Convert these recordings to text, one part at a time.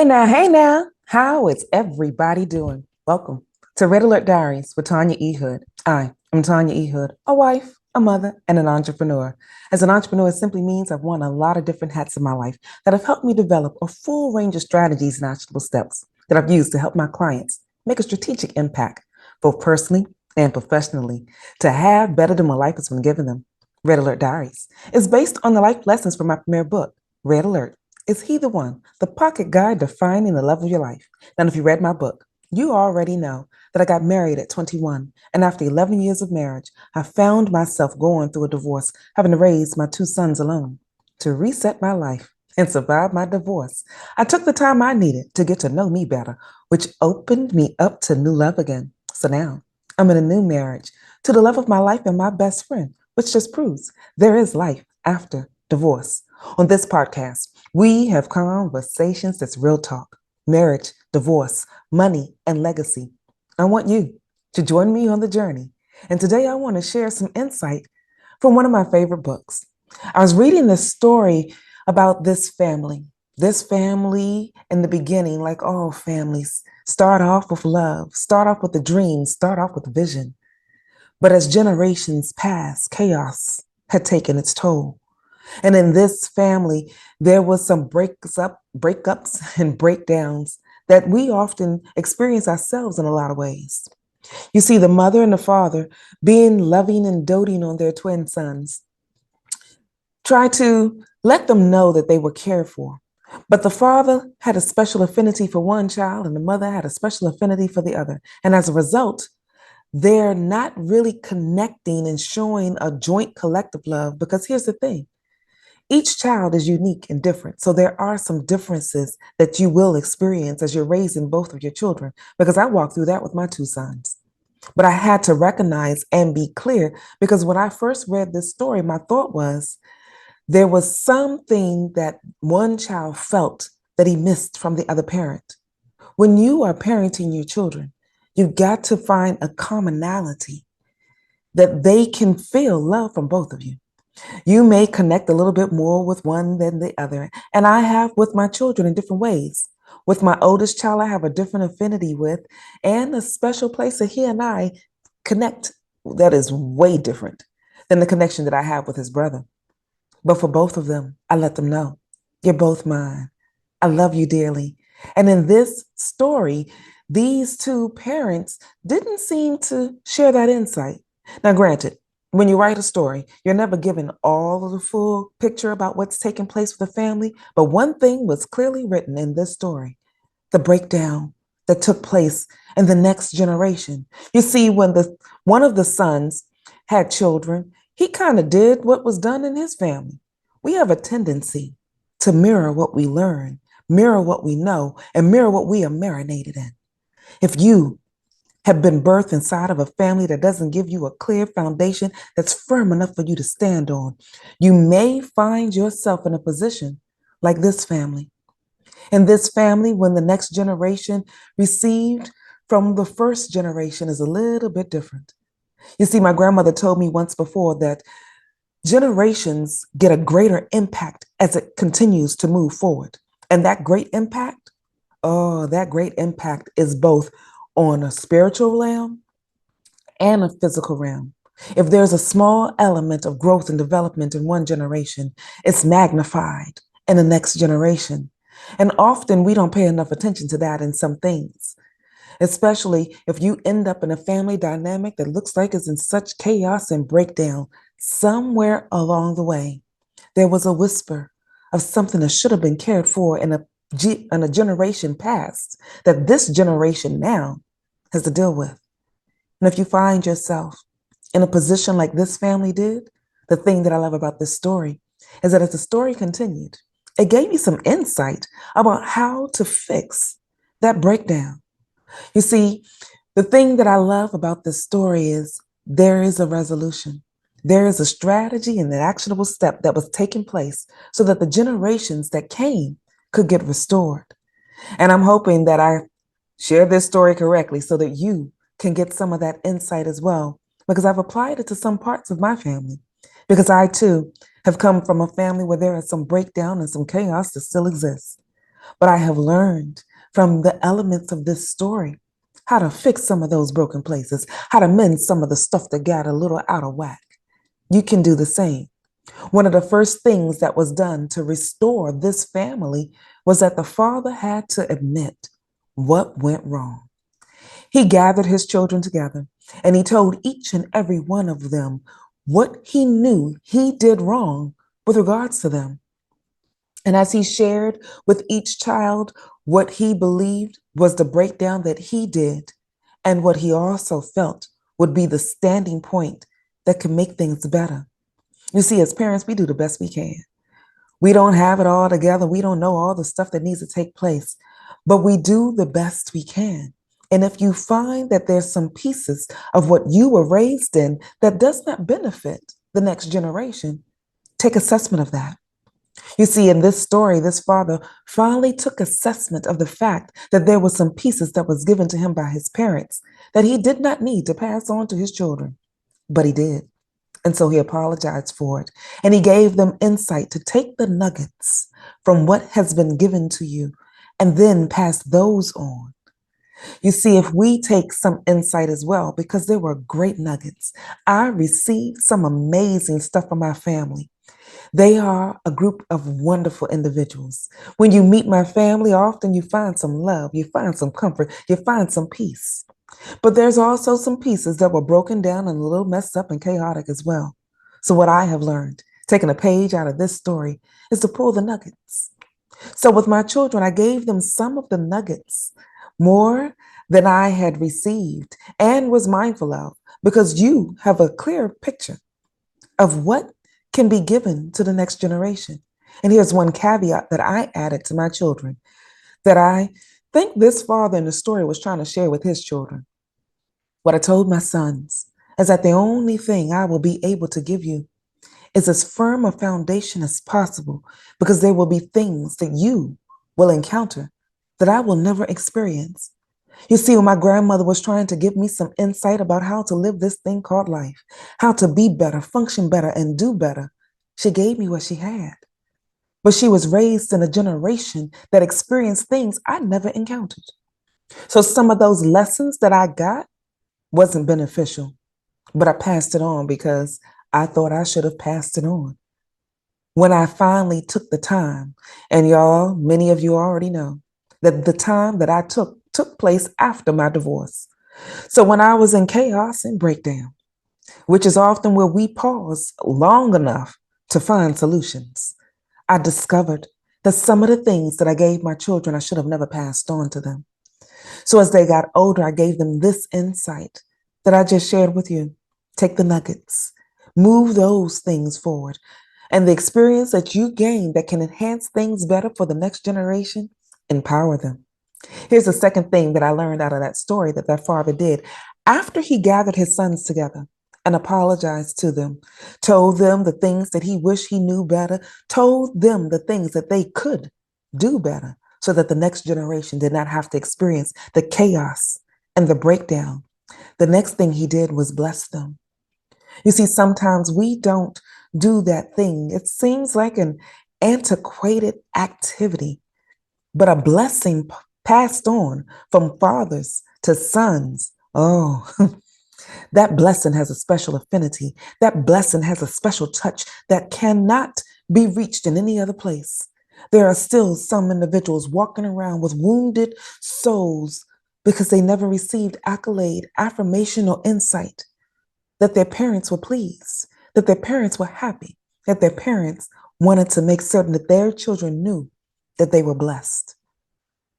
Hey now, how is everybody doing? Welcome to Red Alert Diaries with Tanya E. Hood. I am Tanya E. Hood, a wife, a mother, and an entrepreneur. As an entrepreneur, it simply means I've worn a lot of different hats in my life that have helped me develop a full range of strategies and actionable steps that I've used to help my clients make a strategic impact, both personally and professionally, to have better than what life has been given them. Red Alert Diaries is based on the life lessons from my premier book, Red Alert. Is he the one? The pocket guide defining the love of your life. Now, if you read my book, you already know that I got married at 21. And after 11 years of marriage, I found myself going through a divorce, having to raise my two sons alone. To reset my life and survive my divorce, I took the time I needed to get to know me better, which opened me up to new love again. So now I'm in a new marriage to the love of my life and my best friend, which just proves there is life after divorce. On this podcast, we have conversations that's real talk, marriage, divorce, money, and legacy. I want you to join me on the journey. And today I want to share some insight from one of my favorite books. I was reading this story about this family. This family in the beginning, like all families, start off with love, start off with a dream, start off with vision. But as generations passed, chaos had taken its toll. And in this family, there was some breakups and breakdowns that we often experience ourselves in a lot of ways. You see, the mother and the father, being loving and doting on their twin sons, try to let them know that they were cared for. But the father had a special affinity for one child, and the mother had a special affinity for the other. And as a result, they're not really connecting and showing a joint collective love because here's the thing. Each child is unique and different. So there are some differences that you will experience as you're raising both of your children, because I walked through that with my two sons. But I had to recognize and be clear because when I first read this story, my thought was there was something that one child felt that he missed from the other parent. When you are parenting your children, you've got to find a commonality that they can feel love from both of you. You may connect a little bit more with one than the other. And I have with my children in different ways. With my oldest child, I have a different affinity with and a special place that he and I connect that is way different than the connection that I have with his brother. But for both of them, I let them know, you're both mine. I love you dearly. And in this story, these two parents didn't seem to share that insight. Now, granted, when you write a story, you're never given all of the full picture about what's taking place with the family. But one thing was clearly written in this story, the breakdown that took place in the next generation. You see, when one of the sons had children, he kind of did what was done in his family. We have a tendency to mirror what we learn, mirror what we know, and mirror what we are marinated in. If you have been birthed inside of a family that doesn't give you a clear foundation that's firm enough for you to stand on, you may find yourself in a position like this family. In this family, when the next generation received from the first generation is a little bit different. You see, my grandmother told me once before that generations get a greater impact as it continues to move forward. And that great impact, that great impact is both on a spiritual realm and a physical realm. If there's a small element of growth and development in one generation, it's magnified in the next generation. And often we don't pay enough attention to that in some things, especially if you end up in a family dynamic that looks like it's in such chaos and breakdown. Somewhere along the way, there was a whisper of something that should have been cared for in a generation past that this generation now has to deal with. And if you find yourself in a position like this family did, the thing that I love about this story is that as the story continued, it gave me some insight about how to fix that breakdown. You see, the thing that I love about this story is there is a resolution. There is a strategy and an actionable step that was taking place so that the generations that came could get restored. And I'm hoping that I share this story correctly so that you can get some of that insight as well, because I've applied it to some parts of my family, because I too have come from a family where there is some breakdown and some chaos that still exists. But I have learned from the elements of this story how to fix some of those broken places, how to mend some of the stuff that got a little out of whack. You can do the same. One of the first things that was done to restore this family was that the father had to admit what went wrong. He gathered his children together and he told each and every one of them what he knew he did wrong with regards to them. And as he shared with each child what he believed was the breakdown that he did and what he also felt would be the standing point that could make things better. You see, as parents, we do the best we can. We don't have it all together. We don't know all the stuff that needs to take place, but we do the best we can. And if you find that there's some pieces of what you were raised in that does not benefit the next generation, take assessment of that. You see, in this story, this father finally took assessment of the fact that there were some pieces that was given to him by his parents that he did not need to pass on to his children, but he did. And so he apologized for it. And he gave them insight to take the nuggets from what has been given to you and then pass those on. You see, if we take some insight as well, because there were great nuggets, I received some amazing stuff from my family. They are a group of wonderful individuals. When you meet my family, often you find some love, you find some comfort, you find some peace. But there's also some pieces that were broken down and a little messed up and chaotic as well. So what I have learned, taking a page out of this story, is to pull the nuggets. So with my children, I gave them some of the nuggets, more than I had received and was mindful of, because you have a clear picture of what can be given to the next generation. And here's one caveat that I added to my children that I think this father in the story was trying to share with his children. What I told my sons is that the only thing I will be able to give you is as firm a foundation as possible, because there will be things that you will encounter that I will never experience. You see, when my grandmother was trying to give me some insight about how to live this thing called life, how to be better, function better, and do better, she gave me what she had. But she was raised in a generation that experienced things I never encountered. So some of those lessons that I got wasn't beneficial, but I passed it on because I thought I should have passed it on. When I finally took the time, and y'all, many of you already know that the time that I took place after my divorce. So when I was in chaos and breakdown, which is often where we pause long enough to find solutions, I discovered that some of the things that I gave my children, I should have never passed on to them. So as they got older, I gave them this insight that I just shared with you. Take the nuggets, move those things forward. And the experience that you gain that can enhance things better for the next generation, empower them. Here's the second thing that I learned out of that story that father did. After he gathered his sons together and apologized to them, told them the things that he wished he knew better, told them the things that they could do better so that the next generation did not have to experience the chaos and the breakdown. The next thing he did was bless them. You see, sometimes we don't do that thing. It seems like an antiquated activity, but a blessing passed on from fathers to sons. Oh, that blessing has a special affinity. That blessing has a special touch that cannot be reached in any other place. There are still some individuals walking around with wounded souls because they never received accolade, affirmation, or insight that their parents were pleased, that their parents were happy, that their parents wanted to make certain that their children knew that they were blessed.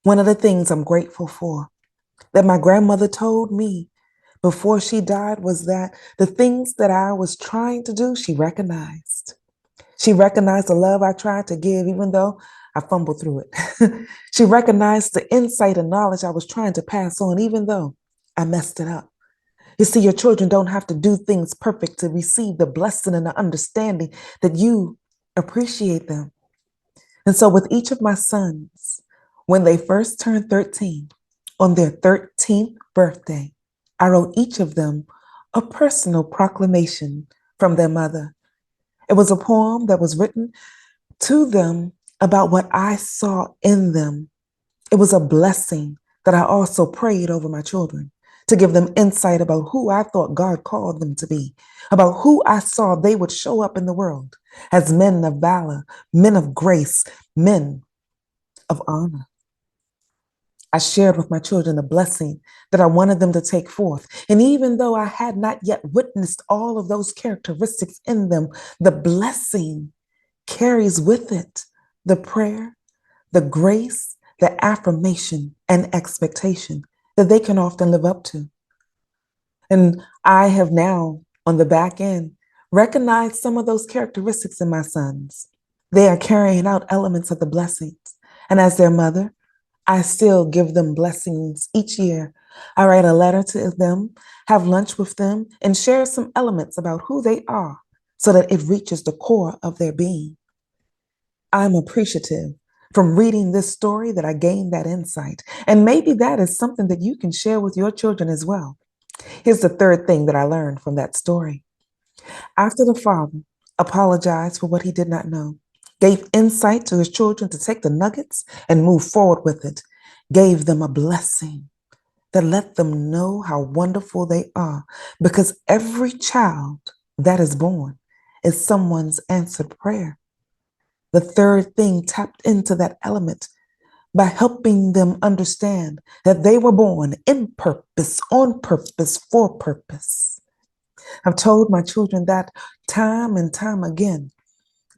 One of the things I'm grateful for that my grandmother told me before she died was that the things that I was trying to do, she recognized. She recognized the love I tried to give, even though I fumbled through it. She recognized the insight and knowledge I was trying to pass on, even though I messed it up. You see, your children don't have to do things perfect to receive the blessing and the understanding that you appreciate them. And so, with each of my sons, when they first turned 13, on their 13th birthday, I wrote each of them a personal proclamation from their mother. It was a poem that was written to them about what I saw in them. It was a blessing that I also prayed over my children to give them insight about who I thought God called them to be, about who I saw they would show up in the world as men of valor, men of grace, men of honor. I shared with my children the blessing that I wanted them to take forth. And even though I had not yet witnessed all of those characteristics in them, the blessing carries with it the prayer, the grace, the affirmation, and expectation that they can often live up to. And I have now, on the back end, recognized some of those characteristics in my sons. They are carrying out elements of the blessings. And as their mother, I still give them blessings each year. I write a letter to them, have lunch with them, and share some elements about who they are so that it reaches the core of their being. I'm appreciative from reading this story that I gained that insight. And maybe that is something that you can share with your children as well. Here's the third thing that I learned from that story. After the father apologized for what he did not know, gave insight to his children to take the nuggets and move forward with it, gave them a blessing that let them know how wonderful they are, because every child that is born is someone's answered prayer. The third thing tapped into that element by helping them understand that they were born in purpose, on purpose, for purpose. I've told my children that time and time again,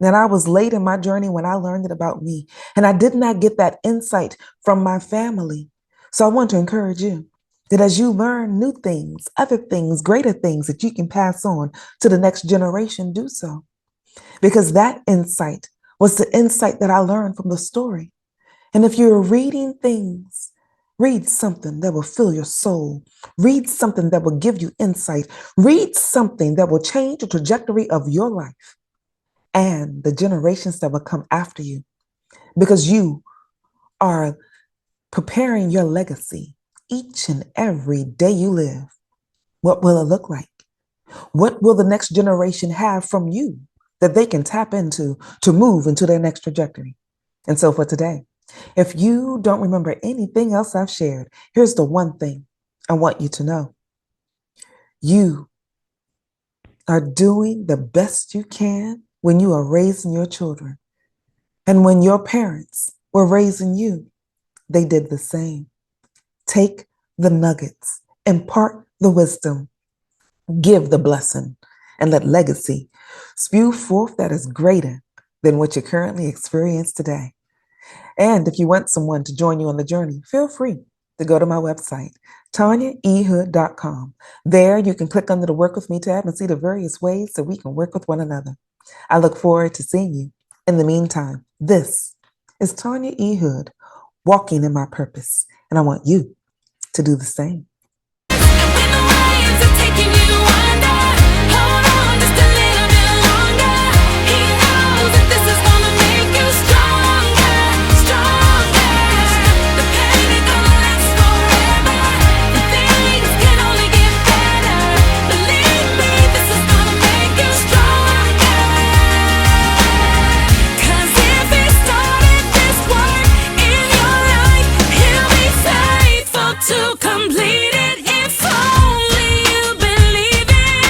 that I was late in my journey when I learned it about me, and I did not get that insight from my family. So I want to encourage you that as you learn new things, other things, greater things that you can pass on to the next generation, do so. Because that insight was the insight that I learned from the story. And if you're reading things, read something that will fill your soul. Read something that will give you insight. Read something that will change the trajectory of your life and the generations that will come after you, because you are preparing your legacy each and every day you live. What will it look like? What will the next generation have from you that they can tap into to move into their next trajectory? And so for today, if you don't remember anything else I've shared, here's the one thing I want you to know. You are doing the best you can when you are raising your children. And when your parents were raising you, they did the same. Take the nuggets, impart the wisdom, give the blessing, and let legacy spew forth that is greater than what you currently experience today. And if you want someone to join you on the journey, feel free to go to my website, tanyaehood.com. There you can click under the Work With Me tab and see the various ways that we can work with one another. I look forward to seeing you. In the meantime, this is Tanya E. Hood, walking in my purpose, and I want you to do the same.